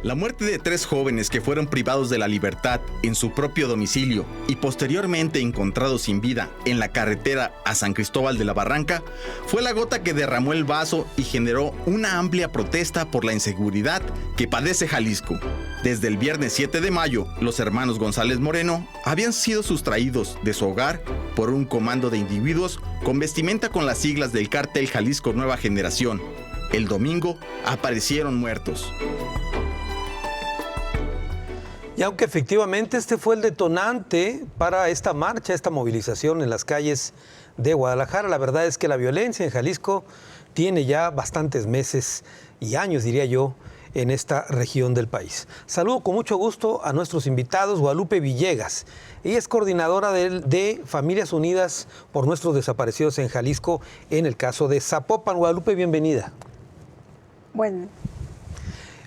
La muerte de 3 jóvenes que fueron privados de la libertad en su propio domicilio y posteriormente encontrados sin vida en la carretera a San Cristóbal de la Barranca fue la gota que derramó el vaso y generó una amplia protesta por la inseguridad que padece Jalisco. Desde el viernes 7 de mayo, los hermanos González Moreno habían sido sustraídos de su hogar por un comando de individuos con vestimenta con las siglas del cártel Jalisco Nueva Generación. El domingo aparecieron muertos. Y aunque efectivamente este fue el detonante para esta marcha, esta movilización en las calles de Guadalajara, la verdad es que la violencia en Jalisco tiene ya bastantes meses y años, diría yo, en esta región del país. Saludo con mucho gusto a nuestros invitados, Guadalupe Villegas. Ella es coordinadora de Familias Unidas por Nuestros Desaparecidos en Jalisco, en el caso de Zapopan. Guadalupe, bienvenida. Bueno.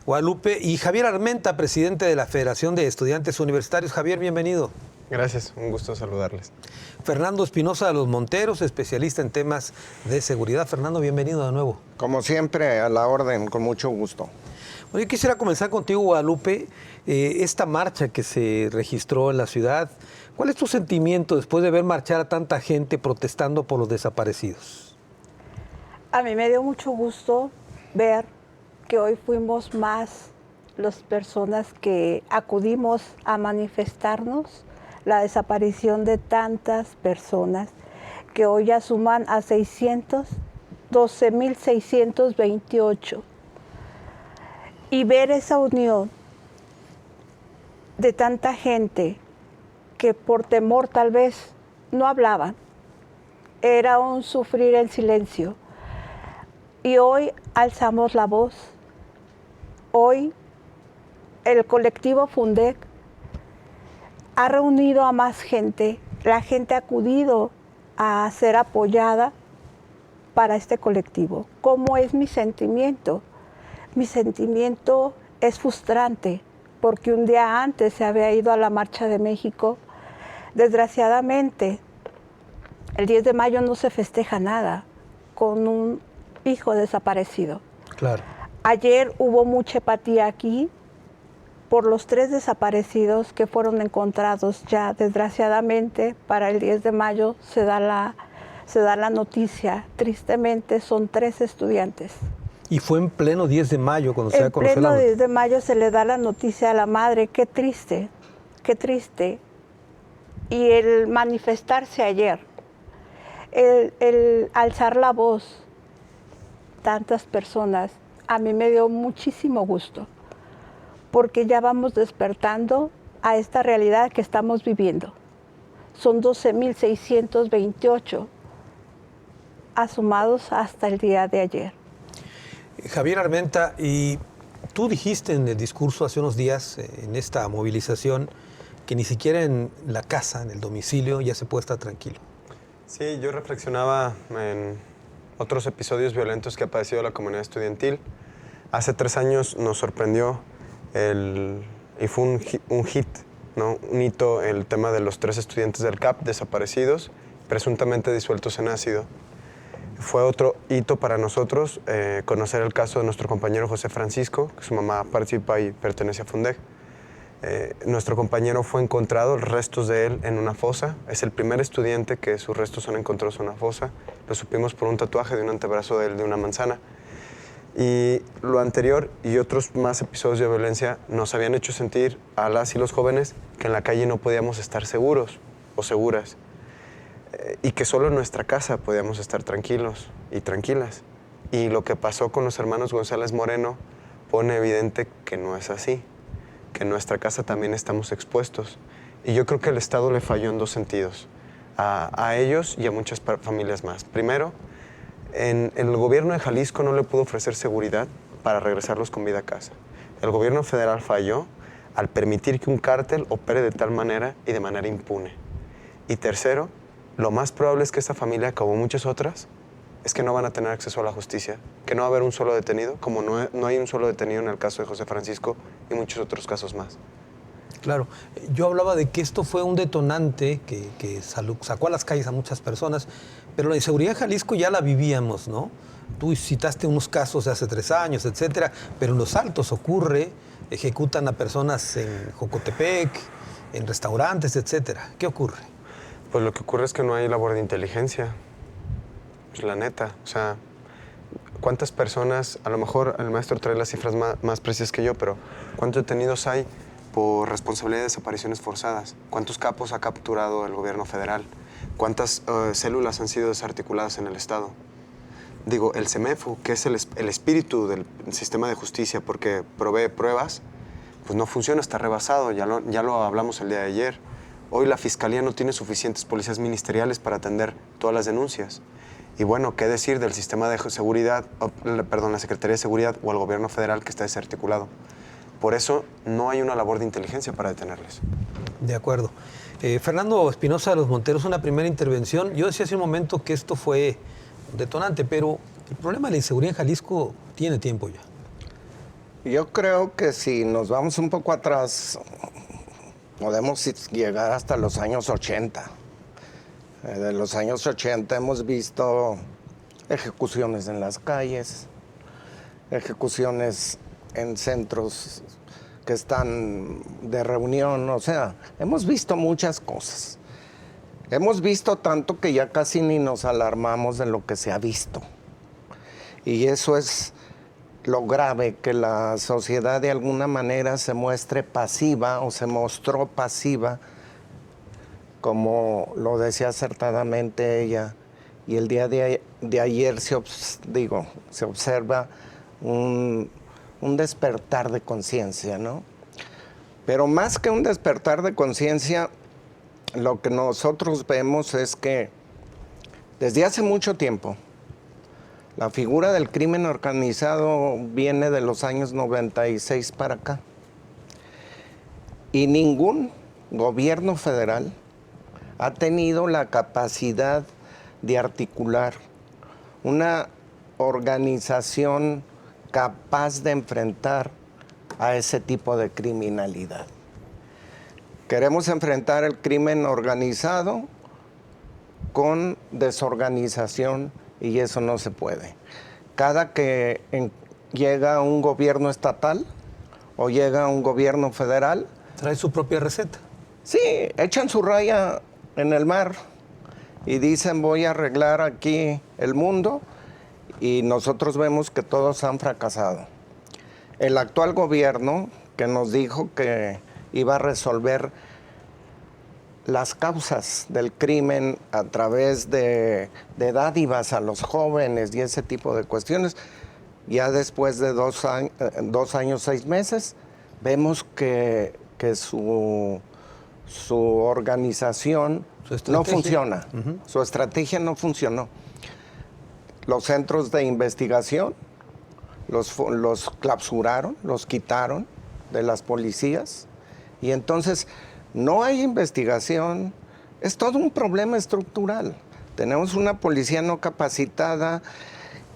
Guadalupe, y Javier Armenta, presidente de la Federación de Estudiantes Universitarios. Javier, bienvenido. Gracias, un gusto saludarles. Fernando Espinosa de los Monteros, especialista en temas de seguridad. Fernando, bienvenido de nuevo. Como siempre, a la orden, con mucho gusto. Bueno, yo quisiera comenzar contigo, Guadalupe, esta marcha que se registró en la ciudad. ¿Cuál es tu sentimiento después de ver marchar a tanta gente protestando por los desaparecidos? A mí me dio mucho gusto ver que hoy fuimos más las personas que acudimos a manifestarnos la desaparición de tantas personas, que hoy ya suman a 12,628. Y ver esa unión de tanta gente que por temor tal vez no hablaban, era un sufrir en silencio. Y hoy alzamos la voz. Hoy el colectivo Fundec ha reunido a más gente. La gente ha acudido a ser apoyada para este colectivo. ¿Cómo es mi sentimiento? Mi sentimiento es frustrante porque un día antes se había ido a la Marcha de México. Desgraciadamente, el 10 de mayo no se festeja nada con un hijo desaparecido. Claro. Ayer hubo mucha apatía aquí por los 3 desaparecidos que fueron encontrados ya. Desgraciadamente, para el 10 de mayo se da la noticia. Tristemente, son 3 estudiantes. Y fue en pleno 10 de mayo cuando se da a conocer En pleno 10 de mayo se le da la noticia a la madre. Qué triste, qué triste. Y el manifestarse ayer, el alzar la voz, tantas personas, a mí me dio muchísimo gusto, porque ya vamos despertando a esta realidad que estamos viviendo. Son 12,628 asumados hasta el día de ayer. Javier Armenta, y tú dijiste en el discurso hace unos días, en esta movilización, que ni siquiera en la casa, en el domicilio, ya se puede estar tranquilo. Sí, yo reflexionaba en otros episodios violentos que ha padecido la comunidad estudiantil. Hace 3 años nos sorprendió y fue un hit, ¿no? Un hito, el tema de los 3 estudiantes del CAP desaparecidos, presuntamente disueltos en ácido. Fue otro hito para nosotros conocer el caso de nuestro compañero José Francisco, que su mamá participa y pertenece a Fundec. Nuestro compañero fue encontrado, restos de él, en una fosa. Es el primer estudiante que sus restos son encontrados en una fosa. Lo supimos por un tatuaje de un antebrazo de él, de una manzana. Y lo anterior y otros más episodios de violencia nos habían hecho sentir a las y los jóvenes que en la calle no podíamos estar seguros o seguras. Y que solo en nuestra casa podíamos estar tranquilos y tranquilas. Y lo que pasó con los hermanos González Moreno pone evidente que no es así, que en nuestra casa también estamos expuestos. Y yo creo que el Estado le falló en 2 sentidos, a ellos y a muchas familias más. Primero, el gobierno de Jalisco no le pudo ofrecer seguridad para regresarlos con vida a casa. El gobierno federal falló al permitir que un cártel opere de tal manera y de manera impune. Y tercero, lo más probable es que esta familia, como muchas otras, es que no van a tener acceso a la justicia, que no va a haber un solo detenido, como no hay un solo detenido en el caso de José Francisco y muchos otros casos más. Claro, yo hablaba de que esto fue un detonante que sacó a las calles a muchas personas, pero la inseguridad en Jalisco ya la vivíamos, ¿no? Tú citaste unos casos de hace 3 años, etcétera, pero en Los Altos ocurre ejecutan a personas en Jocotepec, en restaurantes, etcétera. ¿Qué ocurre? Pues lo que ocurre es que no hay labor de inteligencia. Pues la neta, o sea, ¿cuántas personas, a lo mejor el maestro trae las cifras más precisas que yo, pero ¿cuántos detenidos hay por responsabilidad de desapariciones forzadas? ¿Cuántos capos ha capturado el gobierno federal? ¿Cuántas células han sido desarticuladas en el Estado? Digo, el CEMEFO, que es el espíritu del sistema de justicia porque provee pruebas, pues no funciona, está rebasado, ya lo hablamos el día de ayer. Hoy la Fiscalía no tiene suficientes policías ministeriales para atender todas las denuncias. Y bueno, ¿qué decir del sistema de seguridad, la Secretaría de Seguridad o el gobierno federal que está desarticulado? Por eso no hay una labor de inteligencia para detenerles. De acuerdo. Fernando Espinosa de los Monteros, una primera intervención. Yo decía hace un momento que esto fue detonante, pero el problema de la inseguridad en Jalisco tiene tiempo ya. Yo creo que si nos vamos un poco atrás, podemos llegar hasta los años 80. De los años 80 hemos visto ejecuciones en las calles, ejecuciones en centros que están de reunión, o sea, hemos visto muchas cosas. Hemos visto tanto que ya casi ni nos alarmamos de lo que se ha visto. Y eso es lo grave, que la sociedad de alguna manera se muestre pasiva o se mostró pasiva, como lo decía acertadamente ella. Y el día de ayer se observa un despertar de conciencia, ¿no? Pero más que un despertar de conciencia, lo que nosotros vemos es que desde hace mucho tiempo la figura del crimen organizado viene de los años 96 para acá. Y ningún gobierno federal ha tenido la capacidad de articular una organización capaz de enfrentar a ese tipo de criminalidad. Queremos enfrentar el crimen organizado con desorganización y eso no se puede. Cada que llega un gobierno estatal o llega un gobierno federal... Trae su propia receta. Sí, echan su raya en el mar y dicen voy a arreglar aquí el mundo y nosotros vemos que todos han fracasado. El actual gobierno que nos dijo que iba a resolver las causas del crimen a través de dádivas a los jóvenes y ese tipo de cuestiones, ya después de 2 años, 6 meses, vemos que su organización no funciona. Su estrategia no funcionó. Los centros de investigación los clausuraron, los quitaron de las policías y entonces no hay investigación. Es todo un problema estructural. Tenemos una policía no capacitada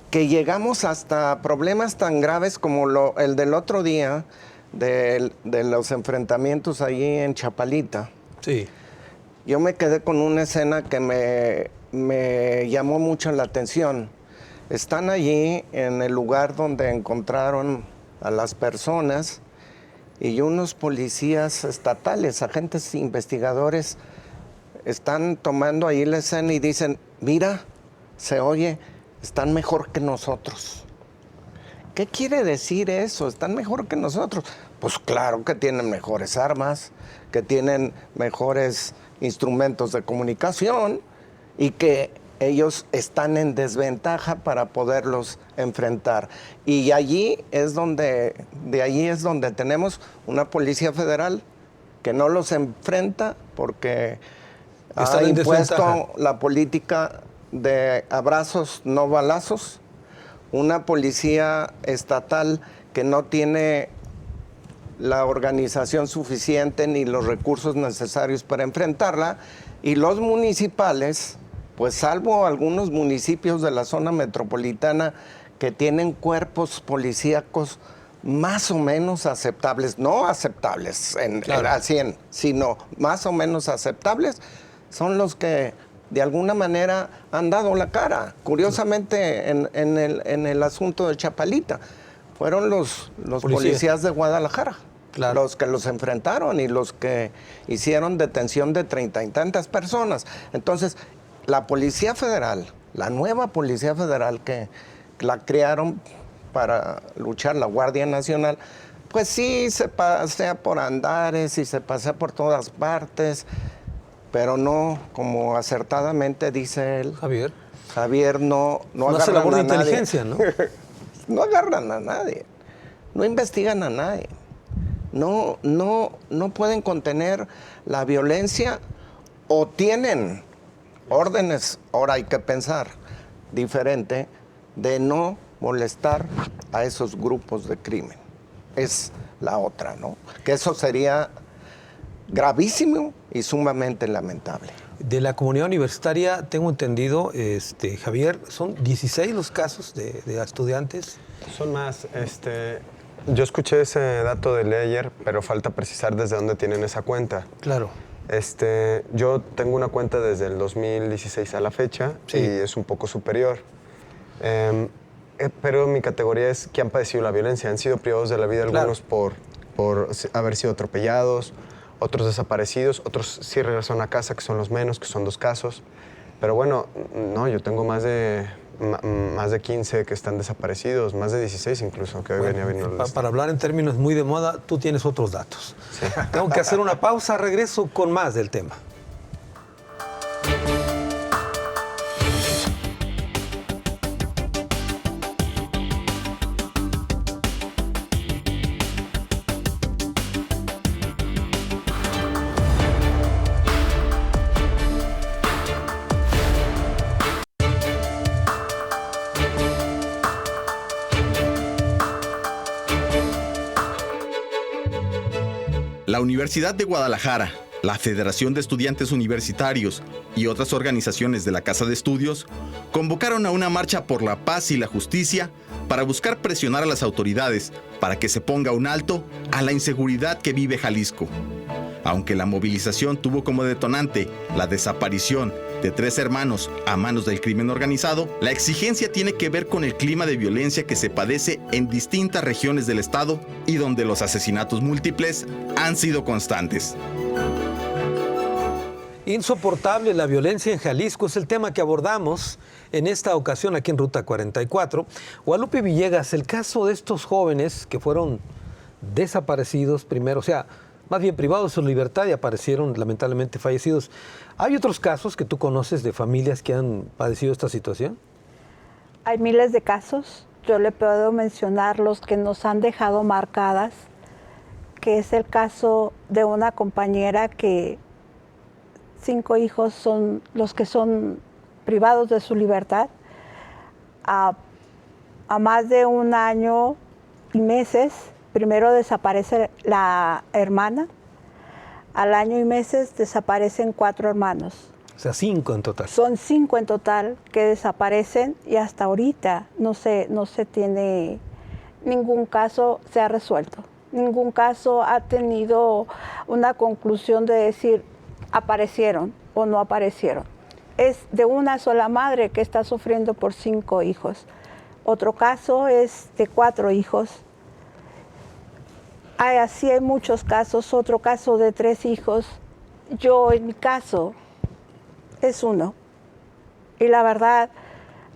que llegamos hasta problemas tan graves como el del otro día de los enfrentamientos allí en Chapalita. Sí. Yo me quedé con una escena que me llamó mucho la atención. Están allí en el lugar donde encontraron a las personas y unos policías estatales, agentes investigadores, están tomando ahí la escena y dicen, mira, se oye, están mejor que nosotros. ¿Qué quiere decir eso? ¿Están mejor que nosotros? Pues claro que tienen mejores armas, que tienen mejores instrumentos de comunicación y que ellos están en desventaja para poderlos enfrentar. Y de allí es donde tenemos una policía federal que no los enfrenta porque ha impuesto la política de abrazos, no balazos. Una policía estatal que no tiene la organización suficiente ni los recursos necesarios para enfrentarla. Y los municipales, pues salvo algunos municipios de la zona metropolitana que tienen cuerpos policíacos más o menos aceptables, no aceptables al 100, sino más o menos aceptables, son los que de alguna manera han dado la cara. Curiosamente, en el asunto de Chapalita, fueron los policías de Guadalajara. Claro. Los que los enfrentaron y los que hicieron detención de 30 y tantas personas. Entonces, la Policía Federal, la nueva Policía Federal que la crearon para luchar, la Guardia Nacional, pues sí se pasea por andares y se pasea por todas partes, pero no, como acertadamente dice él, Javier no hace labor de a nadie. inteligencia, ¿no? No agarran a nadie, no investigan a nadie. No pueden contener la violencia o tienen órdenes, ahora hay que pensar diferente, de no molestar a esos grupos de crimen. Es la otra, ¿no? Que eso sería gravísimo y sumamente lamentable. De la comunidad universitaria, tengo entendido, Javier, son 16 los casos de estudiantes. Son más, yo escuché ese dato de ayer, pero falta precisar desde dónde tienen esa cuenta. Claro. Yo tengo una cuenta desde el 2016 a la fecha, sí, y es un poco superior. Pero mi categoría es que han padecido la violencia, han sido privados de la vida, algunos por haber sido atropellados, otros desaparecidos, otros sí regresaron a casa, que son los menos, que son 2 casos. Pero bueno, no, yo tengo más de 15 que están desaparecidos, más de 16 incluso, que hoy venía viendo. Para hablar en términos muy de moda, tú tienes otros datos. Sí. Tengo que hacer una pausa, regreso con más del tema. La Universidad de Guadalajara, la Federación de Estudiantes Universitarios y otras organizaciones de la Casa de Estudios convocaron a una marcha por la paz y la justicia para buscar presionar a las autoridades para que se ponga un alto a la inseguridad que vive Jalisco. Aunque la movilización tuvo como detonante la desaparición de 3 hermanos a manos del crimen organizado, la exigencia tiene que ver con el clima de violencia que se padece en distintas regiones del estado y donde los asesinatos múltiples han sido constantes. Insoportable la violencia en Jalisco es el tema que abordamos en esta ocasión aquí en Ruta 44. Guadalupe Villegas, el caso de estos jóvenes que fueron desaparecidos primero, o sea, más bien privados de su libertad y aparecieron lamentablemente fallecidos. ¿Hay otros casos que tú conoces de familias que han padecido esta situación? Hay miles de casos. Yo le puedo mencionar los que nos han dejado marcadas, que es el caso de una compañera que 5 hijos son los que son privados de su libertad. A más de 1 año y meses, primero desaparece la hermana, al año y meses desaparecen 4 hermanos. O sea, 5 en total. Son 5 en total que desaparecen y hasta ahorita no se tiene, ningún caso se ha resuelto. Ningún caso ha tenido una conclusión de decir aparecieron o no aparecieron. Es de una sola madre que está sufriendo por 5 hijos. Otro caso es de 4 hijos. Así hay muchos casos. Otro caso de 3 hijos. Yo, en mi caso, es 1. Y la verdad,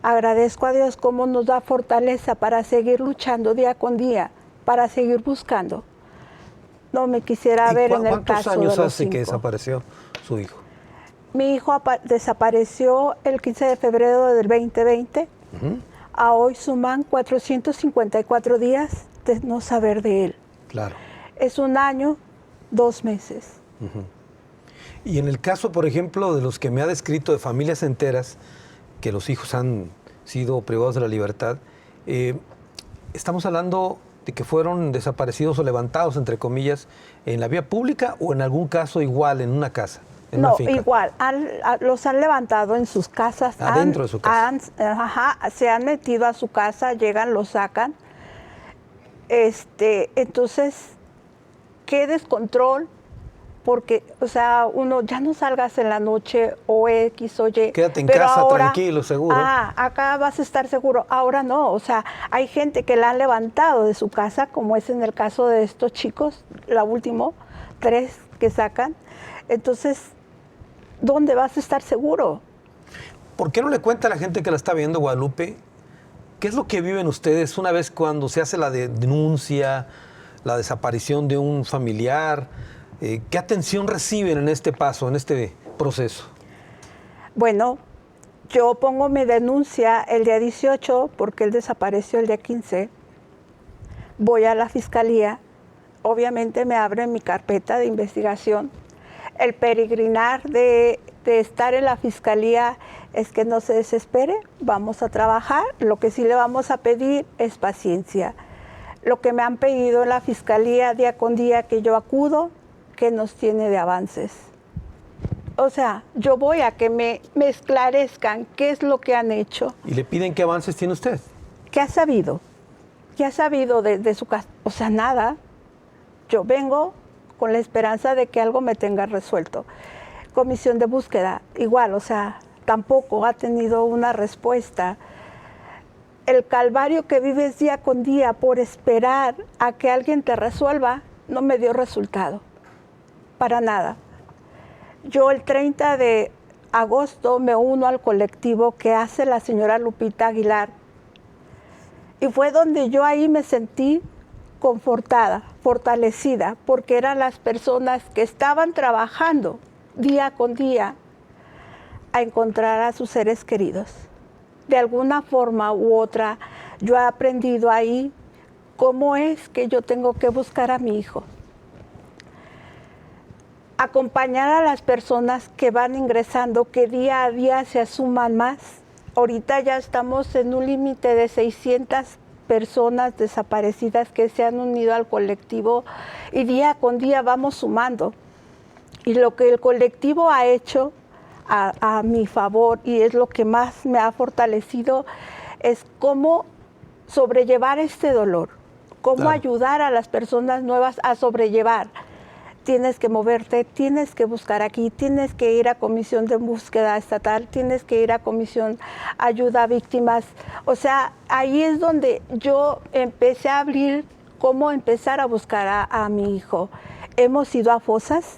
agradezco a Dios cómo nos da fortaleza para seguir luchando día con día, para seguir buscando. No me quisiera ver en el caso de los 5. ¿Cuántos años hace que desapareció su hijo? Mi hijo desapareció el 15 de febrero del 2020. A hoy suman 454 días de no saber de él. Claro. Es 1 año, 2 meses. Y en el caso, por ejemplo, de los que me ha descrito de familias enteras, que los hijos han sido privados de la libertad, estamos hablando de que fueron desaparecidos o levantados, entre comillas, en la vía pública o en algún caso igual, en una casa. No, igual, los han levantado en sus casas. Adentro de su casa. Se han metido a su casa, llegan, los sacan. Entonces, qué descontrol porque, o sea, uno ya no salgas en la noche o X o Y. Quédate en pero casa ahora, tranquilo, seguro. Acá vas a estar seguro. Ahora no, o sea, hay gente que la han levantado de su casa, como es en el caso de estos chicos, la última, 3 que sacan. Entonces, ¿dónde vas a estar seguro? ¿Por qué no le cuenta a la gente que la está viendo, Guadalupe, qué es lo que viven ustedes una vez cuando se hace la denuncia, la desaparición de un familiar? ¿Qué atención reciben en este paso, en este proceso? Bueno, yo pongo mi denuncia el día 18 porque él desapareció el día 15. Voy a la fiscalía, obviamente me abren mi carpeta de investigación. El peregrinar de estar en la fiscalía es que no se desespere, vamos a trabajar. Lo que sí le vamos a pedir es paciencia. Lo que me han pedido en la fiscalía día con día que yo acudo, que nos tiene de avances. O sea, yo voy a que me esclarezcan qué es lo que han hecho. ¿Y le piden qué avances tiene usted? ¿Qué ha sabido? ¿Qué ha sabido de su casa? O sea, nada. Yo vengo con la esperanza de que algo me tenga resuelto. Comisión de búsqueda, igual, o sea, tampoco ha tenido una respuesta. El calvario que vives día con día por esperar a que alguien te resuelva no me dio resultado. Para nada. Yo el 30 de agosto me uno al colectivo que hace la señora Lupita Aguilar y fue donde yo ahí me sentí confortada, fortalecida, porque eran las personas que estaban trabajando día con día a encontrar a sus seres queridos. De alguna forma u otra, yo he aprendido ahí cómo es que yo tengo que buscar a mi hijo. Acompañar a las personas que van ingresando, que día a día se suman más. Ahorita ya estamos en un límite de 600 personas desaparecidas que se han unido al colectivo y día con día vamos sumando. Y lo que el colectivo ha hecho a mi favor, y es lo que más me ha fortalecido, es cómo sobrellevar este dolor, cómo ayudar a las personas nuevas a sobrellevar. Tienes que moverte, tienes que buscar aquí, tienes que ir a comisión de búsqueda estatal, tienes que ir a comisión ayuda a víctimas. O sea, ahí es donde yo empecé a abrir cómo empezar a buscar a mi hijo. Hemos ido a fosas,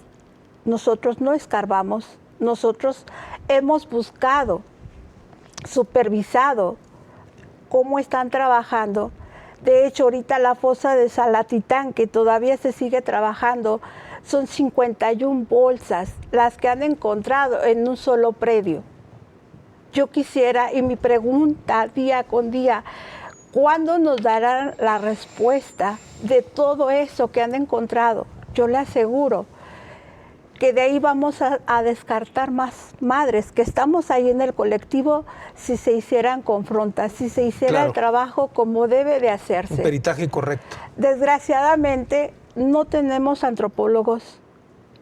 nosotros no escarbamos, nosotros hemos buscado, supervisado cómo están trabajando. De hecho, ahorita la fosa de Salatitán, que todavía se sigue trabajando, son 51 bolsas las que han encontrado en un solo predio. Yo quisiera, y mi pregunta día con día, ¿cuándo nos darán la respuesta de todo eso que han encontrado? Yo le aseguro que de ahí vamos a descartar más madres, que estamos ahí en el colectivo si se hicieran confrontas, si se hiciera el trabajo como debe de hacerse. Un peritaje correcto. Desgraciadamente no tenemos antropólogos,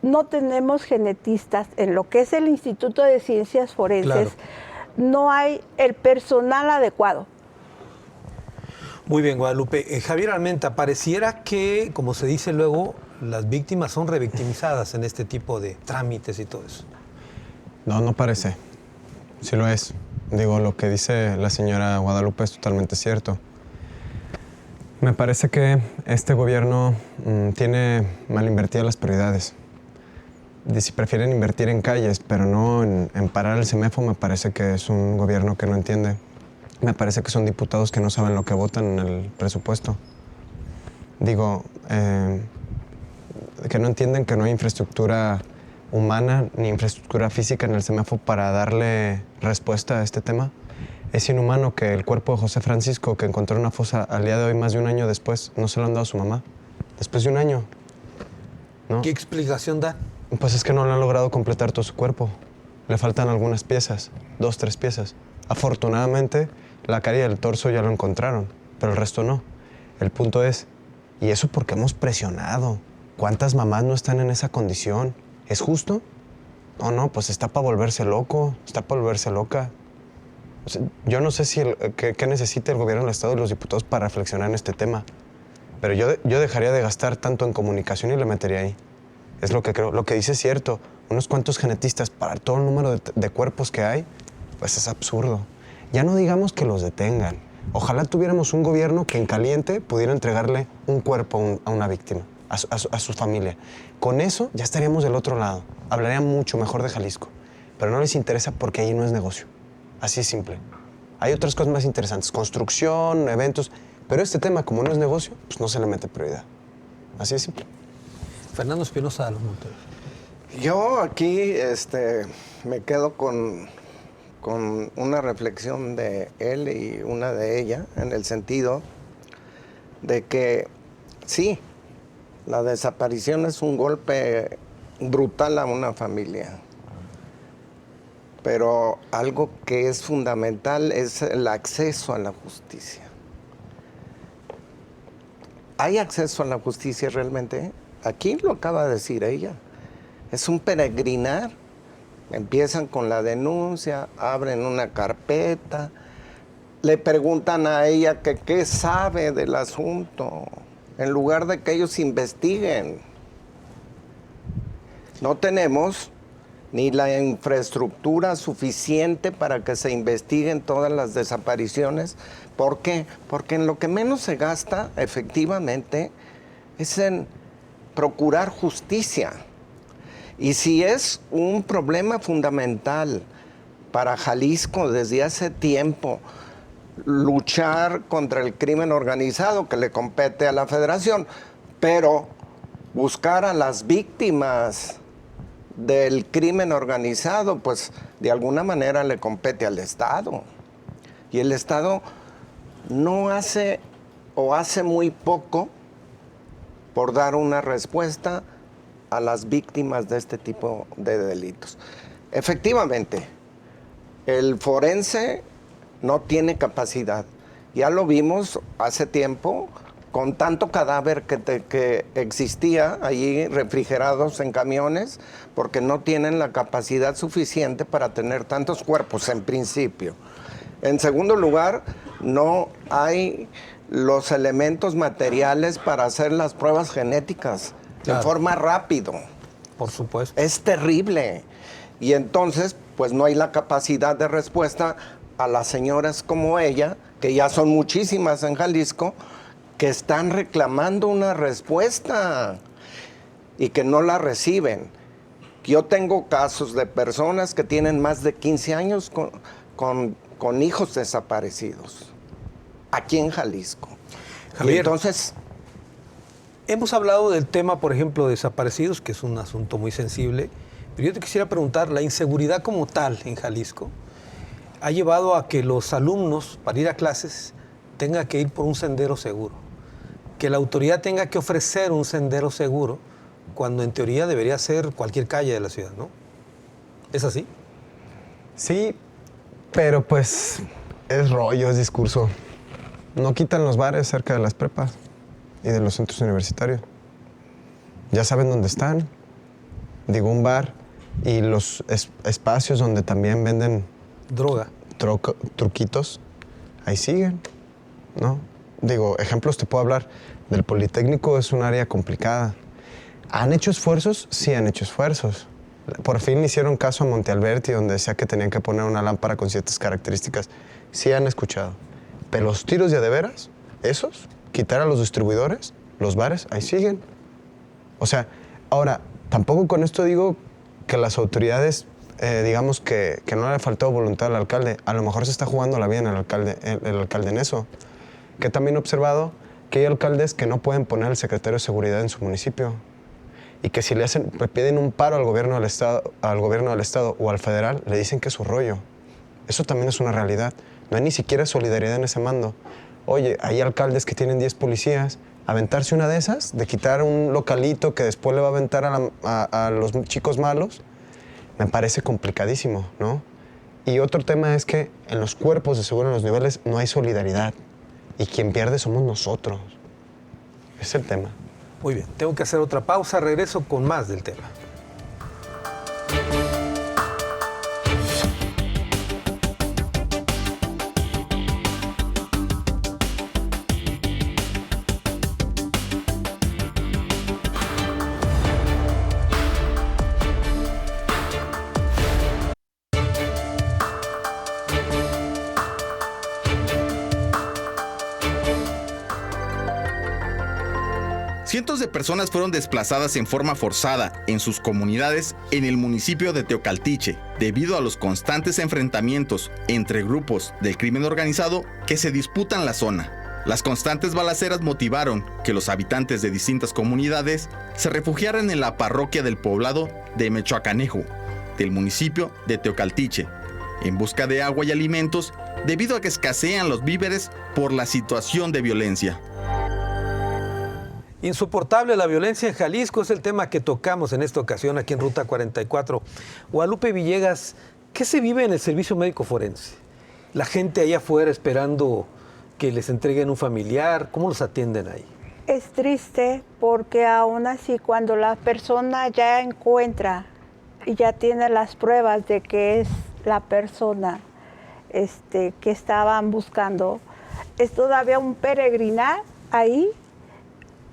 no tenemos genetistas en lo que es el Instituto de Ciencias Forenses, no hay el personal adecuado. Muy bien, Guadalupe. Javier Armenta, pareciera que, como se dice luego, las víctimas son revictimizadas en este tipo de trámites y todo eso. No, no parece. Sí lo es. Digo, lo que dice la señora Guadalupe es totalmente cierto. Me parece que este gobierno tiene mal invertidas las prioridades. Y si prefieren invertir en calles, pero no en parar el semáforo, me parece que es un gobierno que no entiende. Me parece que son diputados que no saben lo que votan en el presupuesto. Digo, que no entienden que no hay infraestructura humana ni infraestructura física en el semáforo para darle respuesta a este tema. Es inhumano que el cuerpo de José Francisco, que encontró una fosa al día de hoy, más de un año después, no se lo han dado a su mamá. Después de un año, ¿no? ¿Qué explicación da? Pues es que no le han logrado completar todo su cuerpo. Le faltan algunas piezas, 2, 3 piezas. Afortunadamente, la cara y el torso ya lo encontraron, pero el resto no. El punto es, ¿y eso porque hemos presionado? ¿Cuántas mamás no están en esa condición? ¿Es justo? No, pues está para volverse loco, está para volverse loca. O sea, yo no sé si qué necesita el gobierno del Estado y los diputados para reflexionar en este tema, pero yo dejaría de gastar tanto en comunicación y le metería ahí. Es lo que creo. Lo que dice es cierto. Unos cuantos genetistas para todo el número de cuerpos que hay, pues es absurdo. Ya no digamos que los detengan. Ojalá tuviéramos un gobierno que en caliente pudiera entregarle un cuerpo a una víctima, a su familia. Con eso ya estaríamos del otro lado. Hablarían mucho mejor de Jalisco. Pero no les interesa porque ahí no es negocio. Así es simple. Hay otras cosas más interesantes. Construcción, eventos. Pero este tema, como no es negocio, pues no se le mete prioridad. Así es simple. Fernando Espinosa de los Monteros. Yo aquí me quedo con una reflexión de él y una de ella, en el sentido de que sí, la desaparición es un golpe brutal a una familia, pero algo que es fundamental es el acceso a la justicia. ¿Hay acceso a la justicia realmente? Aquí lo acaba de decir ella. Es un peregrinar. Empiezan con la denuncia, abren una carpeta, le preguntan a ella que qué sabe del asunto, en lugar de que ellos investiguen. No tenemos ni la infraestructura suficiente para que se investiguen todas las desapariciones. ¿Por qué? Porque en lo que menos se gasta, efectivamente, es en procurar justicia. Y si es un problema fundamental para Jalisco desde hace tiempo, luchar contra el crimen organizado que le compete a la Federación, pero buscar a las víctimas del crimen organizado, pues de alguna manera le compete al Estado. Y el Estado no hace o hace muy poco por dar una respuesta a las víctimas de este tipo de delitos. Efectivamente, el forense no tiene capacidad. Ya lo vimos hace tiempo con tanto cadáver que existía allí refrigerados en camiones, porque no tienen la capacidad suficiente para tener tantos cuerpos en principio. En segundo lugar, no hay los elementos materiales para hacer las pruebas genéticas. Claro. En forma rápido. Por supuesto. Es terrible. Y entonces, pues no hay la capacidad de respuesta a las señoras como ella, que ya son muchísimas en Jalisco, que están reclamando una respuesta y que no la reciben. Yo tengo casos de personas que tienen más de 15 años con hijos desaparecidos, aquí en Jalisco. Javier, y entonces... Hemos hablado del tema, por ejemplo, de desaparecidos, que es un asunto muy sensible, pero yo te quisiera preguntar, ¿la inseguridad como tal en Jalisco ha llevado a que los alumnos, para ir a clases, tengan que ir por un sendero seguro? Que la autoridad tenga que ofrecer un sendero seguro, cuando en teoría debería ser cualquier calle de la ciudad, ¿no? ¿Es así? Sí, pero pues es rollo, es discurso. No quitan los bares cerca de las prepas y de los centros universitarios. Ya saben dónde están. Digo, un bar y los espacios donde también venden droga, truquitos, ahí siguen, ¿no? Digo, ejemplos te puedo hablar. Del Politécnico es un área complicada. ¿Han hecho esfuerzos? Sí, han hecho esfuerzos. Por fin le hicieron caso a Monte Alberti, donde decía que tenían que poner una lámpara con ciertas características. Sí han escuchado. Pero los tiros de veras, esos, quitar a los distribuidores, los bares, ahí siguen. O sea, ahora, tampoco con esto digo que las autoridades, digamos que no le ha faltado voluntad al alcalde. A lo mejor se está jugando la bien el alcalde en eso. Que también he observado que hay alcaldes que no pueden poner al secretario de seguridad en su municipio. Y que si le piden un paro al gobierno del estado o al federal, le dicen que es su rollo. Eso también es una realidad. No hay ni siquiera solidaridad en ese mando. Oye, hay alcaldes que tienen 10 policías. Aventarse una de esas, de quitar un localito que después le va a aventar a los chicos malos, me parece complicadísimo, ¿no? Y otro tema es que en los cuerpos de seguro, en los niveles, no hay solidaridad. Y quien pierde somos nosotros. Es el tema. Muy bien, tengo que hacer otra pausa. Regreso con más del tema. Cientos de personas fueron desplazadas en forma forzada en sus comunidades en el municipio de Teocaltiche, debido a los constantes enfrentamientos entre grupos del crimen organizado que se disputan la zona. Las constantes balaceras motivaron que los habitantes de distintas comunidades se refugiaran en la parroquia del poblado de Mechoacanejo, del municipio de Teocaltiche, en busca de agua y alimentos debido a que escasean los víveres por la situación de violencia. Insoportable la violencia en Jalisco es el tema que tocamos en esta ocasión aquí en Ruta 44. Guadalupe Villegas, ¿qué se vive en el servicio médico forense? La gente allá afuera esperando que les entreguen un familiar, ¿cómo los atienden ahí? Es triste porque aún así cuando la persona ya encuentra y ya tiene las pruebas de que es la persona que estaban buscando, es todavía un peregrinar ahí,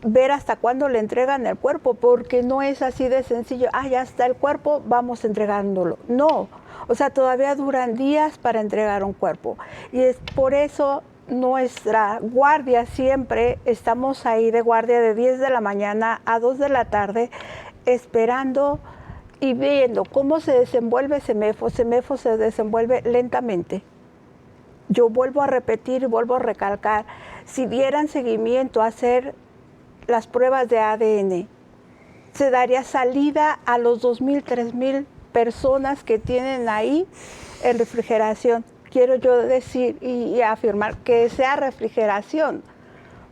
ver hasta cuándo le entregan el cuerpo, porque no es así de sencillo, ya está el cuerpo, vamos entregándolo. No, o sea, todavía duran días para entregar un cuerpo. Y es por eso nuestra guardia siempre, estamos ahí de guardia de 10 de la mañana a 2 de la tarde, esperando y viendo cómo se desenvuelve CEMEFO. CEMEFO se desenvuelve lentamente. Yo vuelvo a repetir y vuelvo a recalcar, si dieran seguimiento a hacer las pruebas de ADN, se daría salida a los 2,000, 3,000 personas que tienen ahí en refrigeración. Quiero yo decir y afirmar que sea refrigeración,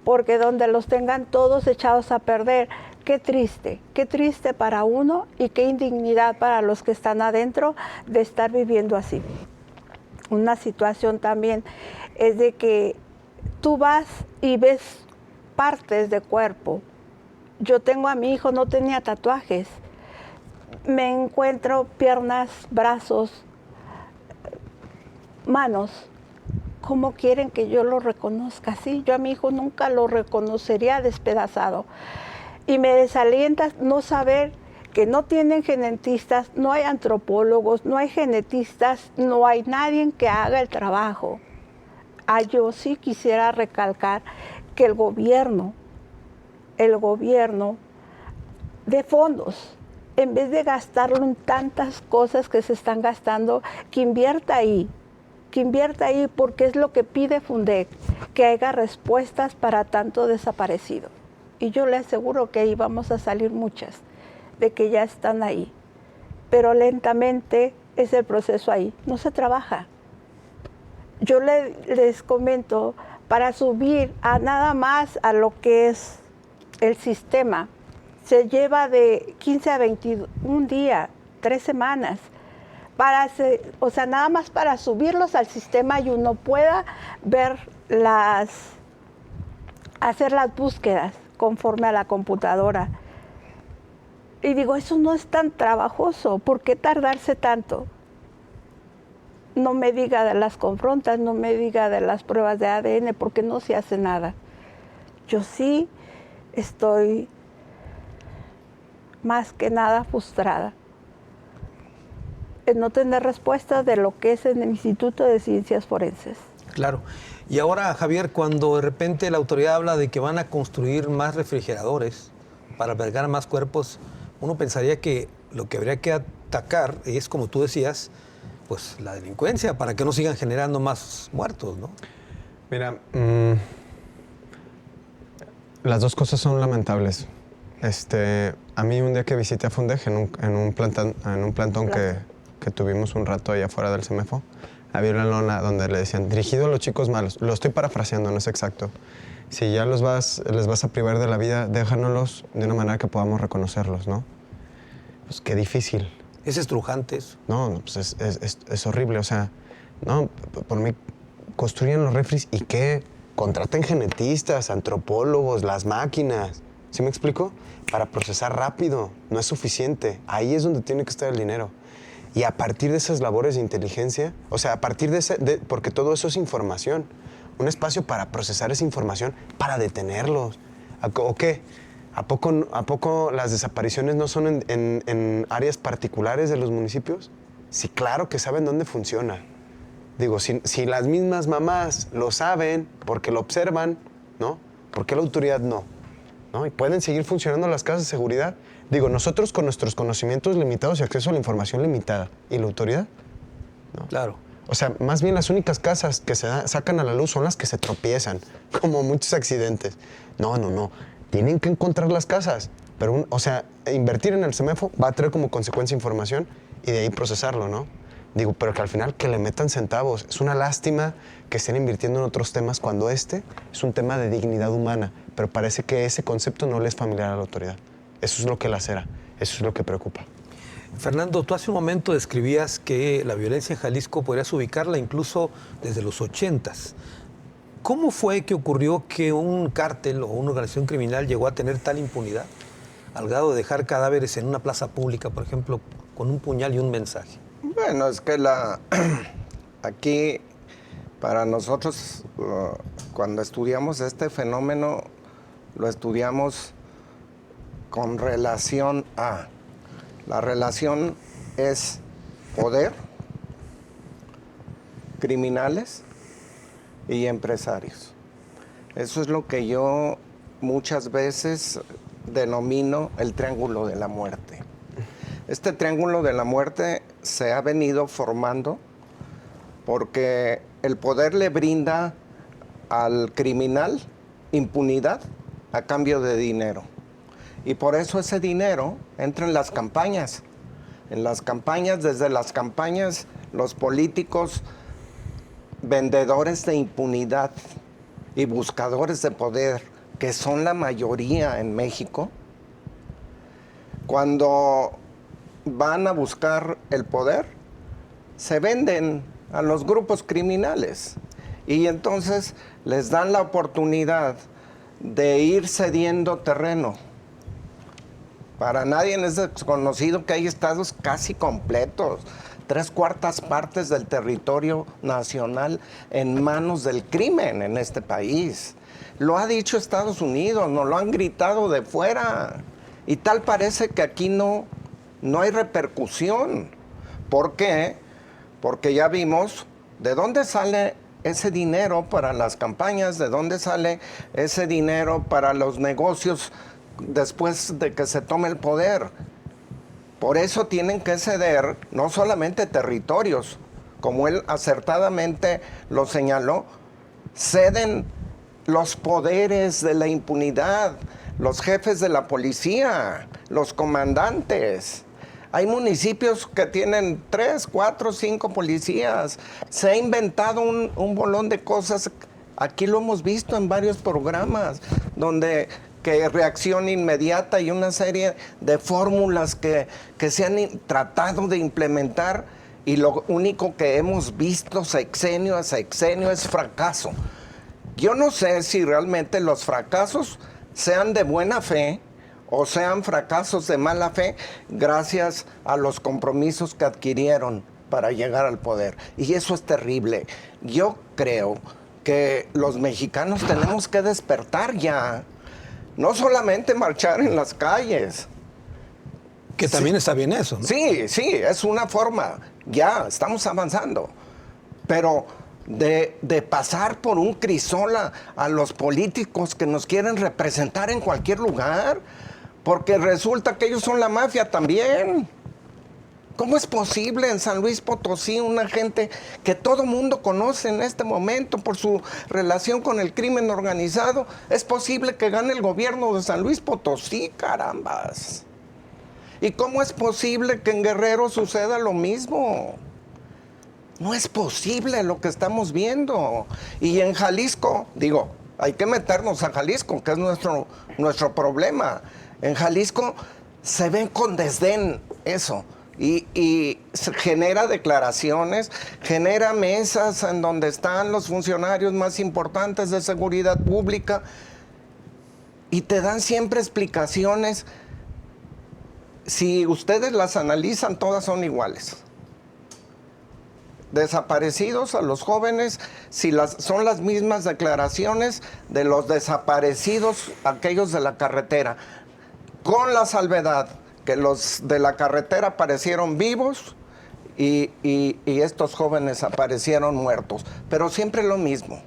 porque donde los tengan todos echados a perder, qué triste para uno y qué indignidad para los que están adentro de estar viviendo así. Una situación también es de que tú vas y ves partes de cuerpo. Yo tengo a mi hijo, no tenía tatuajes. Me encuentro piernas, brazos, manos. ¿Cómo quieren que yo lo reconozca así? Yo a mi hijo nunca lo reconocería despedazado. Y me desalienta no saber que no tienen genetistas, no hay antropólogos, no hay genetistas, no hay nadie que haga el trabajo. Yo sí quisiera recalcar que el gobierno de fondos, en vez de gastarlo en tantas cosas que se están gastando, que invierta ahí, porque es lo que pide Fundec, que haya respuestas para tanto desaparecido. Y yo le aseguro que ahí vamos a salir muchas, de que ya están ahí. Pero lentamente es el proceso ahí, no se trabaja. Yo les comento, para subir a nada más a lo que es el sistema, se lleva de 15 a 21 días, 3 semanas, nada más para subirlos al sistema y uno pueda ver hacer las búsquedas conforme a la computadora. Y digo, eso no es tan trabajoso, ¿por qué tardarse tanto? No me diga de las confrontas, no me diga de las pruebas de ADN, porque no se hace nada. Yo sí estoy más que nada frustrada en no tener respuesta de lo que es el Instituto de Ciencias Forenses. Claro. Y ahora, Javier, cuando de repente la autoridad habla de que van a construir más refrigeradores para albergar más cuerpos, uno pensaría que lo que habría que atacar es, como tú decías, pues la delincuencia, para que no sigan generando más muertos, ¿no? Mira, las dos cosas son lamentables. A mí un día que visité a Fundec en un plantón que tuvimos un rato allá afuera del CEMEFO, había una lona donde le decían, dirigido a los chicos malos. Lo estoy parafraseando, no es exacto. Si ya les vas a privar de la vida, déjanoslos de una manera que podamos reconocerlos, ¿no? Pues qué difícil. Es estrujante eso. No, pues es horrible. O sea, no, por mí construyen los refris y ¿qué? Contraten genetistas, antropólogos, las máquinas. ¿Sí me explico? Para procesar rápido. No es suficiente. Ahí es donde tiene que estar el dinero. Y a partir de esas labores de inteligencia, o sea, a partir de porque todo eso es información. Un espacio para procesar esa información, para detenerlos. ¿O qué? ¿A poco las desapariciones no son en áreas particulares de los municipios? Sí, claro que saben dónde funciona. Digo, si las mismas mamás lo saben, porque lo observan, ¿no? ¿Por qué la autoridad no? ¿no? Y pueden seguir funcionando las casas de seguridad. Digo, nosotros con nuestros conocimientos limitados y acceso a la información limitada. ¿Y la autoridad? ¿No? Claro. O sea, más bien las únicas casas que sacan a la luz son las que se tropiezan, como muchos accidentes. No. Tienen que encontrar las casas. Pero, invertir en el CEMEFO va a traer como consecuencia información y de ahí procesarlo, ¿no? Digo, pero que al final que le metan centavos. Es una lástima que estén invirtiendo en otros temas cuando este es un tema de dignidad humana. Pero parece que ese concepto no le es familiar a la autoridad. Eso es lo que lacera, eso es lo que preocupa. Fernando, tú hace un momento describías que la violencia en Jalisco podrías ubicarla incluso desde los 80s. ¿Cómo fue que ocurrió que un cártel o una organización criminal llegó a tener tal impunidad al grado de dejar cadáveres en una plaza pública, por ejemplo, con un puñal y un mensaje? Bueno, es que aquí para nosotros cuando estudiamos este fenómeno lo estudiamos con relación a... La relación es poder, criminales y empresarios. Eso es lo que yo muchas veces denomino el triángulo de la muerte. Este triángulo de la muerte se ha venido formando porque el poder le brinda al criminal impunidad a cambio de dinero. Y por eso ese dinero entra en las campañas. En las campañas, desde las campañas, los políticos, vendedores de impunidad y buscadores de poder, que son la mayoría en México, cuando van a buscar el poder, se venden a los grupos criminales. Y entonces les dan la oportunidad de ir cediendo terreno. Para nadie es desconocido que hay estados casi completos, 3/4 partes del territorio nacional en manos del crimen en este país. Lo ha dicho Estados Unidos, nos lo han gritado de fuera. Y tal parece que aquí no hay repercusión. ¿Por qué? Porque ya vimos de dónde sale ese dinero para las campañas, de dónde sale ese dinero para los negocios después de que se tome el poder. Por eso tienen que ceder no solamente territorios, como él acertadamente lo señaló, ceden los poderes de la impunidad, los jefes de la policía, los comandantes. Hay municipios que tienen 3, 4, 5 policías. Se ha inventado un bolón de cosas. Aquí lo hemos visto en varios programas, donde que reacción inmediata y una serie de fórmulas que se han tratado de implementar, y lo único que hemos visto sexenio a sexenio es fracaso. Yo no sé si realmente los fracasos sean de buena fe o sean fracasos de mala fe gracias a los compromisos que adquirieron para llegar al poder. Y eso es terrible. Yo creo que los mexicanos tenemos que despertar ya. No solamente marchar en las calles. Que también está bien eso, ¿no? Sí, es una forma. Ya, estamos avanzando. Pero de pasar por un crisol a los políticos que nos quieren representar en cualquier lugar, porque resulta que ellos son la mafia también. ¿Cómo es posible en San Luis Potosí una gente que todo mundo conoce en este momento por su relación con el crimen organizado? Es posible que gane el gobierno de San Luis Potosí, carambas. ¿Y cómo es posible que en Guerrero suceda lo mismo? No es posible lo que estamos viendo. Y en Jalisco, digo, hay que meternos a Jalisco, que es nuestro problema. En Jalisco se ven con desdén eso. Y genera declaraciones, genera mesas en donde están los funcionarios más importantes de seguridad pública y te dan siempre explicaciones. Si ustedes las analizan, todas son iguales. Desaparecidos a los jóvenes, son las mismas declaraciones de los desaparecidos, aquellos de la carretera, con la salvedad que los de la carretera aparecieron vivos y estos jóvenes aparecieron muertos. Pero siempre lo mismo.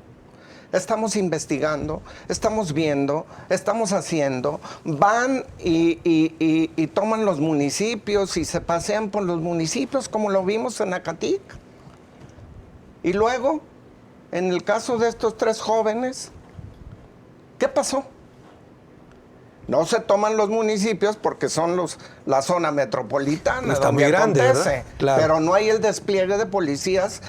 estamos investigando, estamos viendo, estamos haciendo, van y toman los municipios y se pasean por los municipios como lo vimos en Acatic. Y luego, en el caso de estos 3 jóvenes, ¿qué pasó? No se toman los municipios porque son la zona metropolitana Está donde muy grande, acontece, ¿verdad? Claro. pero no hay el despliegue de policías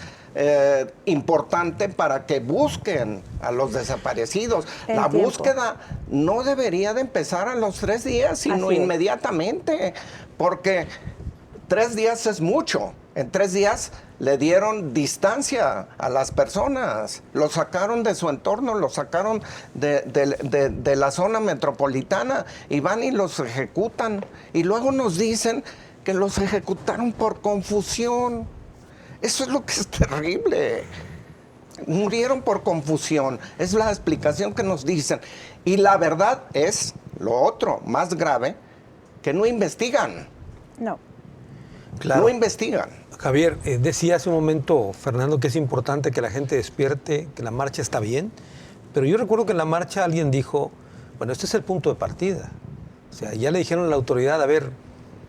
importante para que busquen a los desaparecidos. La Entiendo. búsqueda no debería de empezar a los 3 días, sino Así es. inmediatamente, porque 3 días es mucho. En 3 días le dieron distancia a las personas, los sacaron de su entorno, los sacaron de la zona metropolitana y van y los ejecutan. Y luego nos dicen que los ejecutaron por confusión. Eso es lo que es terrible. Murieron por confusión. Es la explicación que nos dicen. Y la verdad es lo otro, más grave, que no investigan. No. Claro. No investigan. Javier, decía hace un momento, Fernando, que es importante que la gente despierte, que la marcha está bien, pero yo recuerdo que en la marcha alguien dijo, bueno, este es el punto de partida. O sea, ya le dijeron a la autoridad, a ver,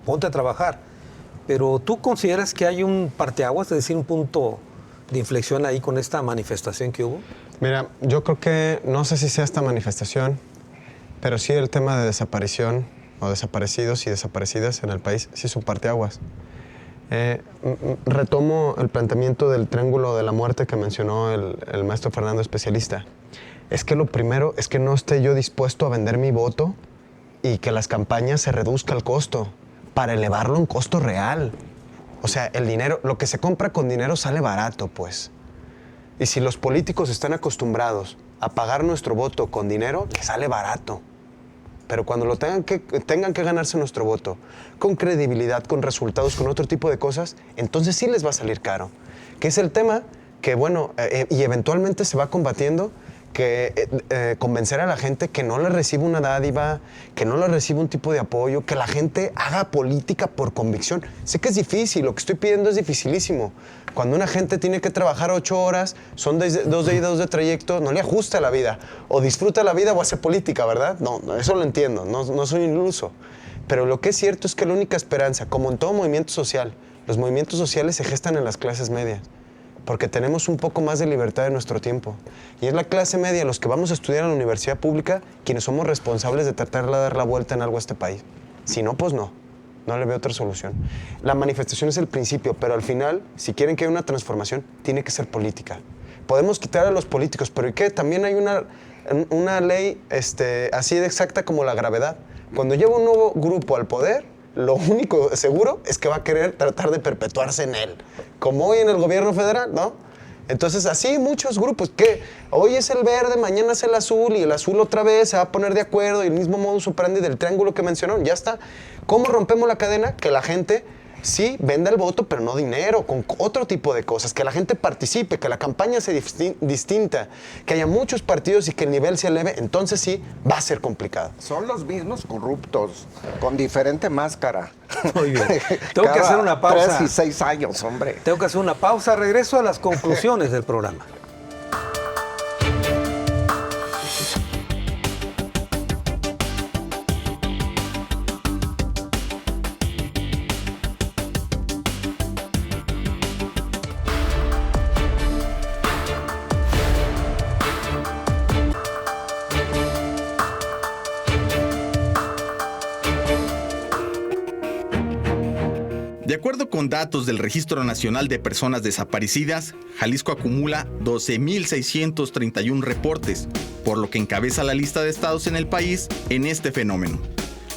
ponte a trabajar. Pero ¿tú consideras que hay un parteaguas, es decir, un punto de inflexión ahí con esta manifestación que hubo? Mira, yo creo que, no sé si sea esta manifestación, pero sí el tema de desaparición o desaparecidos y desaparecidas en el país, sí es un parteaguas. Retomo el planteamiento del triángulo de la muerte que mencionó el maestro Fernando, especialista. Es que lo primero es que no esté yo dispuesto a vender mi voto y que las campañas se reduzca el costo para elevarlo a un costo real. O sea, el dinero, lo que se compra con dinero sale barato, pues. Y si los políticos están acostumbrados a pagar nuestro voto con dinero, les sale barato. Pero cuando lo tengan que ganarse nuestro voto, con credibilidad, con resultados, con otro tipo de cosas, entonces sí les va a salir caro. Que es el tema que, bueno, y eventualmente se va combatiendo, que convencer a la gente que no le reciba una dádiva, que no le reciba un tipo de apoyo, que la gente haga política por convicción. Sé que es difícil, lo que estoy pidiendo es dificilísimo. Cuando una gente tiene que trabajar 8 horas, son 2 de ida, 2 de trayecto, no le ajusta la vida. O disfruta la vida o hace política, ¿verdad? No, eso lo entiendo, no soy iluso. Pero lo que es cierto es que la única esperanza, como en todo movimiento social, los movimientos sociales se gestan en las clases medias, porque tenemos un poco más de libertad en nuestro tiempo. Y es la clase media, los que vamos a estudiar en la universidad pública, quienes somos responsables de tratar de dar la vuelta en algo a este país. Si no, pues no le veo otra solución. La manifestación es el principio, pero al final, si quieren que haya una transformación, tiene que ser política. Podemos quitar a los políticos, pero ¿y qué? También hay una ley así de exacta como la gravedad. Cuando lleva un nuevo grupo al poder, lo único seguro es que va a querer tratar de perpetuarse en él. Como hoy en el gobierno federal, ¿no? Entonces, así muchos grupos, que hoy es el verde, mañana es el azul, y el azul otra vez se va a poner de acuerdo, y el mismo modus operandi del triángulo que mencionaron, ya está. ¿Cómo rompemos la cadena? Que la gente sí venda el voto, pero no dinero, con otro tipo de cosas, que la gente participe, que la campaña sea distinta, que haya muchos partidos y que el nivel se eleve, entonces sí va a ser complicado. Son los mismos corruptos, con diferente máscara. Muy bien. Tengo que hacer una pausa. 3 y 6 años, hombre. Tengo que hacer una pausa. Regreso a las conclusiones del programa. De acuerdo con datos del Registro Nacional de Personas Desaparecidas, Jalisco acumula 12,631 reportes, por lo que encabeza la lista de estados en el país en este fenómeno.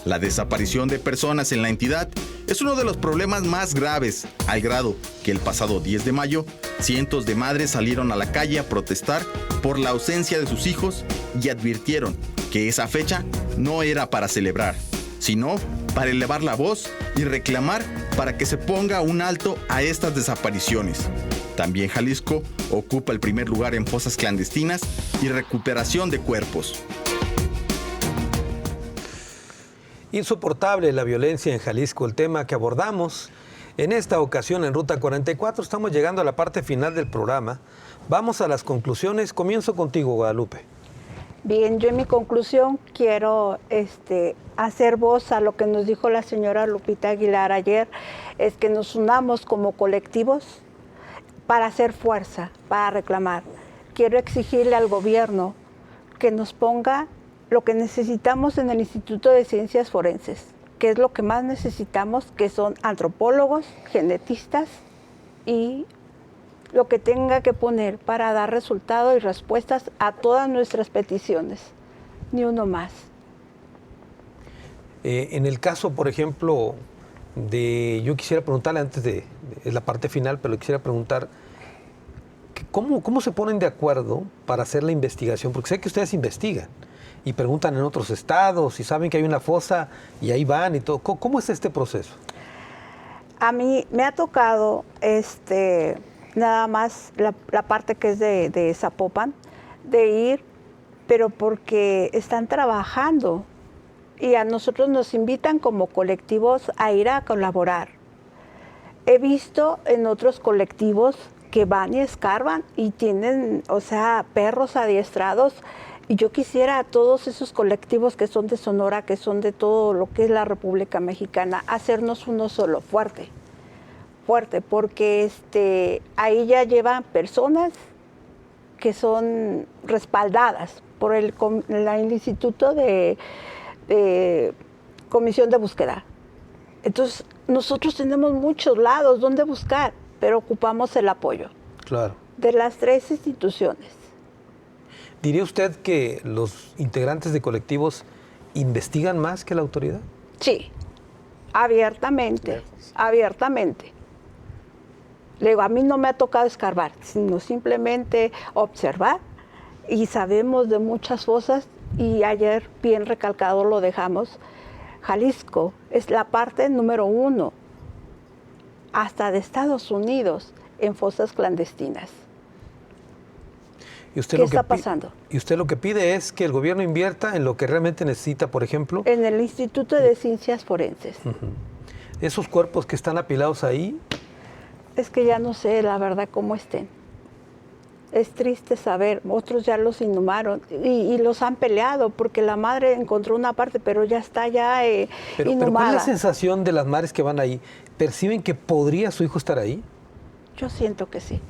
La desaparición de personas en la entidad es uno de los problemas más graves, al grado que el pasado 10 de mayo, cientos de madres salieron a la calle a protestar por la ausencia de sus hijos y advirtieron que esa fecha no era para celebrar, sino para elevar la voz y reclamar para que se ponga un alto a estas desapariciones. También Jalisco ocupa el primer lugar en fosas clandestinas y recuperación de cuerpos. Insoportable la violencia en Jalisco, el tema que abordamos en esta ocasión en Ruta 44. Estamos llegando a la parte final del programa, Vamos a las conclusiones. Comienzo contigo, Guadalupe. Bien, yo en mi conclusión quiero hacer voz a lo que nos dijo la señora Lupita Aguilar ayer, es que nos unamos como colectivos para hacer fuerza, para reclamar. Quiero exigirle al gobierno que nos ponga lo que necesitamos en el Instituto de Ciencias Forenses, que es lo que más necesitamos, que son antropólogos, genetistas y lo que tenga que poner para dar resultados y respuestas a todas nuestras peticiones, ni uno más. En el caso, por ejemplo, yo quisiera preguntarle antes de la parte final, pero le quisiera preguntar, ¿cómo se ponen de acuerdo para hacer la investigación? Porque sé que ustedes investigan y preguntan en otros estados y saben que hay una fosa y ahí van y todo. ¿Cómo es este proceso? A mí me ha tocado nada más la parte que es de Zapopan, de ir, pero porque están trabajando y a nosotros nos invitan como colectivos a ir a colaborar. He visto en otros colectivos que van y escarban y tienen, perros adiestrados. Y yo quisiera a todos esos colectivos que son de Sonora, que son de todo lo que es la República Mexicana, hacernos uno solo, fuerte, porque ahí ya llevan personas que son respaldadas por el Instituto de Comisión de Búsqueda. Entonces, nosotros tenemos muchos lados donde buscar, pero ocupamos el apoyo de las 3 instituciones. ¿Diría usted que los integrantes de colectivos investigan más que la autoridad? Sí, abiertamente. Le digo, a mí no me ha tocado escarbar, sino simplemente observar, y sabemos de muchas fosas, y ayer bien recalcado lo dejamos. Jalisco es la parte número 1, hasta de Estados Unidos, en fosas clandestinas. ¿Y usted ¿Qué está pasando? Y usted lo que pide es que el gobierno invierta en lo que realmente necesita, por ejemplo. En el Instituto de Ciencias Forenses. Esos cuerpos que están apilados ahí. Es que ya no sé la verdad cómo estén. Es triste saber, otros ya los inhumaron y los han peleado porque la madre encontró una parte, pero ya está inhumada. Pero ¿cuál es la sensación de las madres que van ahí? ¿Perciben que podría su hijo estar ahí? Yo siento que sí.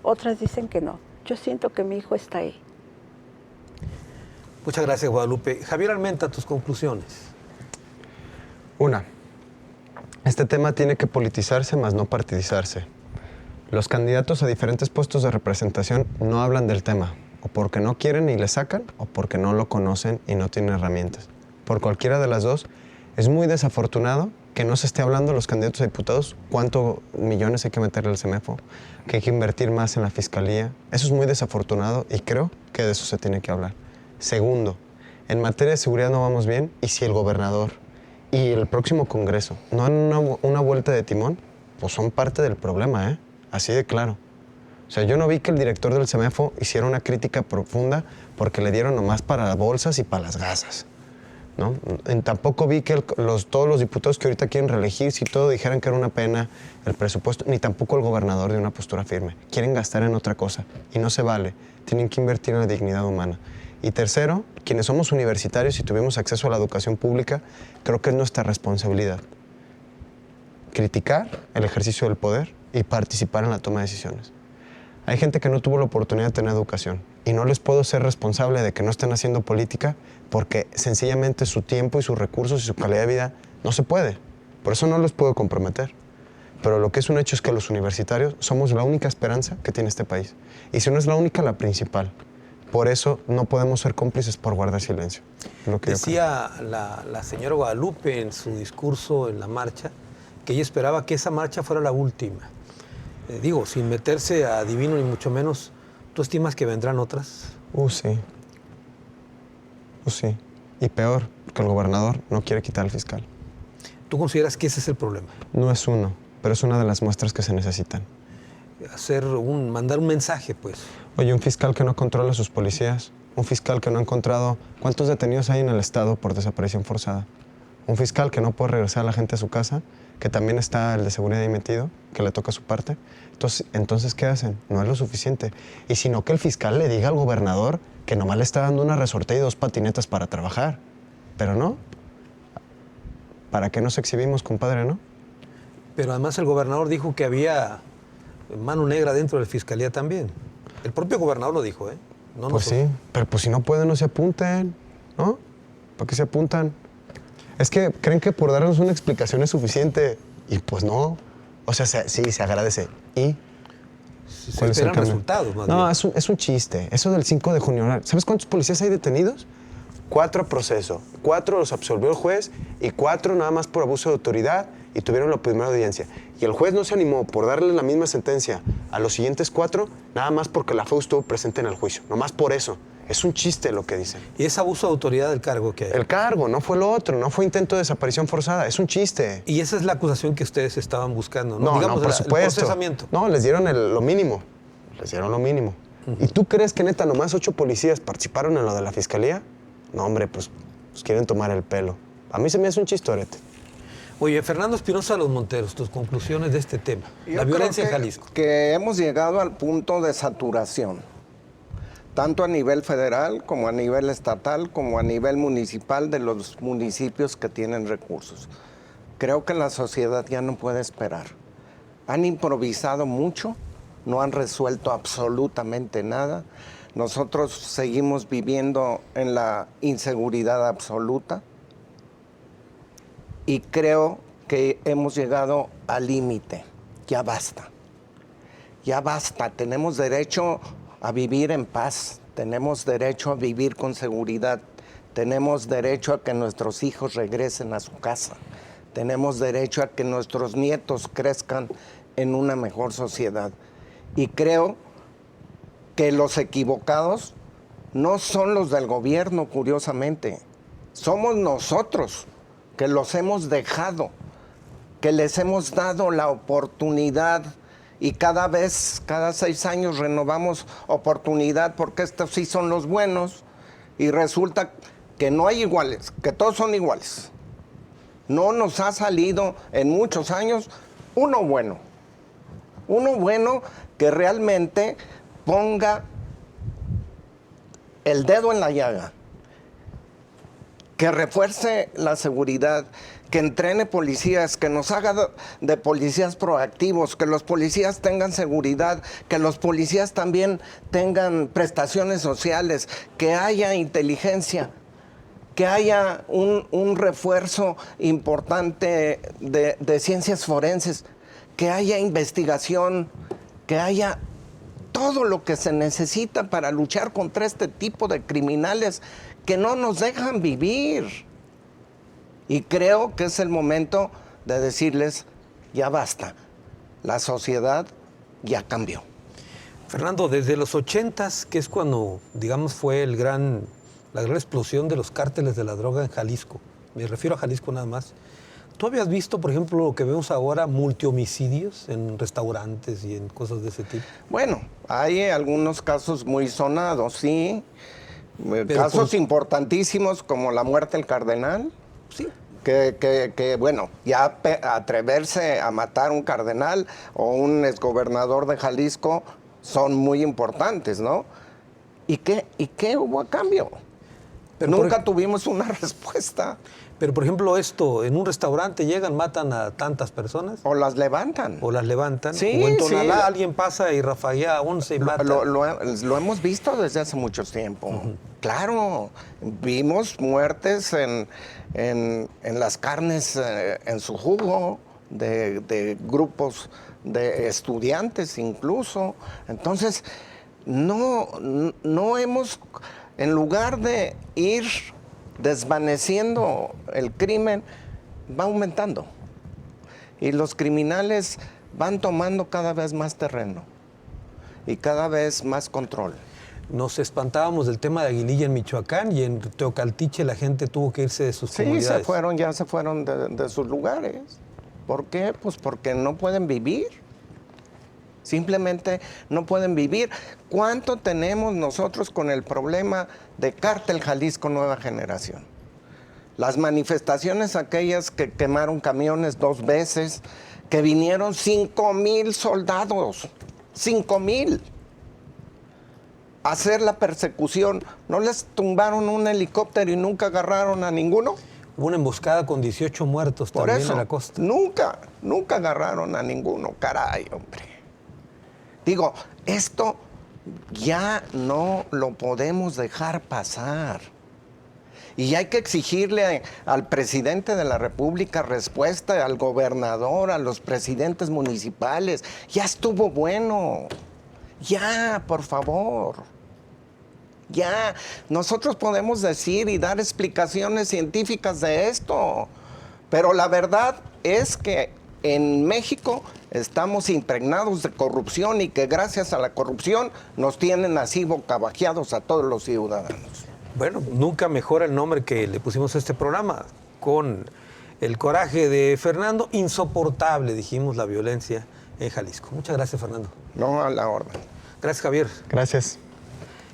Otras dicen que no. Yo siento que mi hijo está ahí. Muchas gracias, Guadalupe. Javier Armenta, tus conclusiones. Una, este tema tiene que politizarse, más no partidizarse. Los candidatos a diferentes puestos de representación no hablan del tema, o porque no quieren y le sacan, o porque no lo conocen y no tienen herramientas. Por cualquiera de las dos, es muy desafortunado que no se esté hablando los candidatos a diputados cuántos millones hay que meterle al CEMEFO, que hay que invertir más en la fiscalía. Eso es muy desafortunado y creo que de eso se tiene que hablar. Segundo, en materia de seguridad no vamos bien, y si el gobernador y el próximo Congreso no dan una vuelta de timón, pues son parte del problema, así de claro. O sea, yo no vi que el director del CEMEFO hiciera una crítica profunda porque le dieron nomás para las bolsas y para las gasas, ¿no? Tampoco vi que todos los diputados que ahorita quieren reelegirse y todo dijeran que era una pena el presupuesto, ni tampoco el gobernador de una postura firme. Quieren gastar en otra cosa y no se vale. Tienen que invertir en la dignidad humana. Y tercero, quienes somos universitarios y tuvimos acceso a la educación pública, creo que es nuestra responsabilidad criticar el ejercicio del poder y participar en la toma de decisiones. Hay gente que no tuvo la oportunidad de tener educación y no les puedo ser responsable de que no estén haciendo política porque sencillamente su tiempo y sus recursos y su calidad de vida no se puede. Por eso no los puedo comprometer. Pero lo que es un hecho es que los universitarios somos la única esperanza que tiene este país. Y si no es la única, la principal. Por eso no podemos ser cómplices por guardar silencio. Decía la señora Guadalupe en su discurso en la marcha que ella esperaba que esa marcha fuera la última. Digo, sin meterse a adivino ni mucho menos, ¿tú estimas que vendrán otras? Sí. Sí. Y peor, que el gobernador no quiere quitar al fiscal. ¿Tú consideras que ese es el problema? No es uno, pero es una de las muestras que se necesitan. Mandar un mensaje, pues. Oye, un fiscal que no controla a sus policías, un fiscal que no ha encontrado cuántos detenidos hay en el estado por desaparición forzada, un fiscal que no puede regresar a la gente a su casa, que también está el de seguridad ahí metido, que le toca su parte. Entonces, ¿qué hacen? No es lo suficiente. Y sino que el fiscal le diga al gobernador que nomás le está dando una resorte y 2 patinetas para trabajar. Pero no. ¿Para qué nos exhibimos, compadre, no? Pero además el gobernador dijo que había mano negra dentro de la fiscalía también. El propio gobernador lo dijo, ¿eh? No pues nosotros. sí, pero pues si no pueden, no se apunten, ¿no? ¿Para qué se apuntan? Es que creen que por darnos una explicación es suficiente. Y pues no. O sea, sí, se agradece. ¿Y? Se ¿Cuál es el esperan cambio? resultados, más No, bien. es un chiste. Eso del 5 de junio. ¿Sabes cuántos policías hay detenidos? 4 a proceso. 4 los absolvió el juez y 4 nada más por abuso de autoridad y tuvieron la primera audiencia. Y el juez no se animó por darle la misma sentencia a los siguientes 4, nada más porque la FEU estuvo presente en el juicio. Nomás por eso. Es un chiste lo que dicen. Y es abuso de autoridad del cargo que hay. El cargo, no fue lo otro, no fue intento de desaparición forzada. Es un chiste. Y esa es la acusación que ustedes estaban buscando, ¿no? No, Digamos, no, por el supuesto. procesamiento. No, les dieron lo mínimo. Les dieron lo mínimo. ¿Y tú crees que neta nomás 8 policías participaron en lo de la fiscalía? No, hombre, pues quieren tomar el pelo. A mí se me hace un chistorete. Oye, Fernando Espinosa de los Monteros, tus conclusiones de este tema. Yo La violencia creo en Jalisco. que hemos llegado al punto de saturación, tanto a nivel federal como a nivel estatal, como a nivel municipal de los municipios que tienen recursos. Creo que la sociedad ya no puede esperar. Han improvisado mucho, no han resuelto absolutamente nada. Nosotros seguimos viviendo en la inseguridad absoluta y creo que hemos llegado al límite. Ya basta. Ya basta. Tenemos derecho a vivir en paz. Tenemos derecho a vivir con seguridad. Tenemos derecho a que nuestros hijos regresen a su casa. Tenemos derecho a que nuestros nietos crezcan en una mejor sociedad. Y creo que los equivocados no son los del gobierno, curiosamente. Somos nosotros que los hemos dejado, que les hemos dado la oportunidad y cada 6 años renovamos oportunidad porque estos sí son los buenos y resulta que no hay iguales, que todos son iguales. No nos ha salido en muchos años uno bueno que realmente ponga el dedo en la llaga, que refuerce la seguridad, que entrene policías, que nos haga de policías proactivos, que los policías tengan seguridad, que los policías también tengan prestaciones sociales, que haya inteligencia, que haya un refuerzo importante de ciencias forenses, que haya investigación, que haya todo lo que se necesita para luchar contra este tipo de criminales que no nos dejan vivir. Y creo que es el momento de decirles, ya basta, la sociedad ya cambió. Fernando, desde los 80s, que es cuando, digamos, fue la gran explosión de los cárteles de la droga en Jalisco, me refiero a Jalisco nada más, ¿tú habías visto, por ejemplo, lo que vemos ahora, multihomicidios en restaurantes y en cosas de ese tipo? Bueno, hay algunos casos muy sonados, sí. Casos importantísimos como la muerte del cardenal. Sí. Que bueno, ya atreverse a matar un cardenal o un exgobernador de Jalisco son muy importantes, ¿no? ¿Y qué hubo a cambio? Pero nunca tuvimos una respuesta. Pero, por ejemplo, esto, en un restaurante llegan, matan a tantas personas. O las levantan. O las levantan. Sí, o en Tonalá sí. Alguien pasa y rafaguea a 11 y mata. Lo hemos visto desde hace mucho tiempo. Claro, vimos muertes en las carnes, en su jugo, de grupos de estudiantes incluso. Entonces, no hemos, en lugar de ir desvaneciendo el crimen, va aumentando. Y los criminales van tomando cada vez más terreno y cada vez más control. Nos espantábamos del tema de Aguililla en Michoacán y en Teocaltiche la gente tuvo que irse de sus comunidades. Sí, ya se fueron de sus lugares. ¿Por qué? Pues porque no pueden vivir. Simplemente no pueden vivir. ¿Cuánto tenemos nosotros con el problema de Cártel Jalisco Nueva Generación? Las manifestaciones aquellas que quemaron camiones 2 veces, que vinieron 5,000 soldados, 5,000, a hacer la persecución. ¿No les tumbaron un helicóptero y nunca agarraron a ninguno? Hubo una emboscada con 18 muertos Por también eso, en la costa. nunca agarraron a ninguno, caray, hombre. Digo, esto ya no lo podemos dejar pasar. Y hay que exigirle al presidente de la República respuesta, al gobernador, a los presidentes municipales. Ya estuvo bueno. Ya, por favor. Ya, nosotros podemos decir y dar explicaciones científicas de esto, pero la verdad es que en México estamos impregnados de corrupción y que gracias a la corrupción nos tienen así bocabajeados a todos los ciudadanos. Bueno, nunca mejora el nombre que le pusimos a este programa. Con el coraje de Fernando, insoportable, dijimos, la violencia en Jalisco. Muchas gracias, Fernando. No, a la orden. Gracias, Javier. Gracias.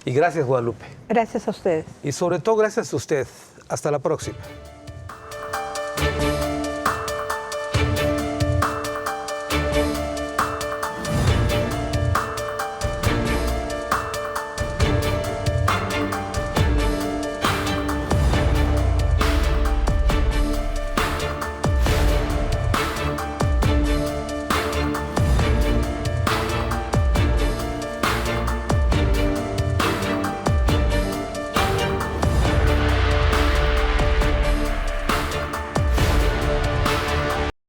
Y gracias, Guadalupe. Gracias a ustedes. Y sobre todo, gracias a usted. Hasta la próxima.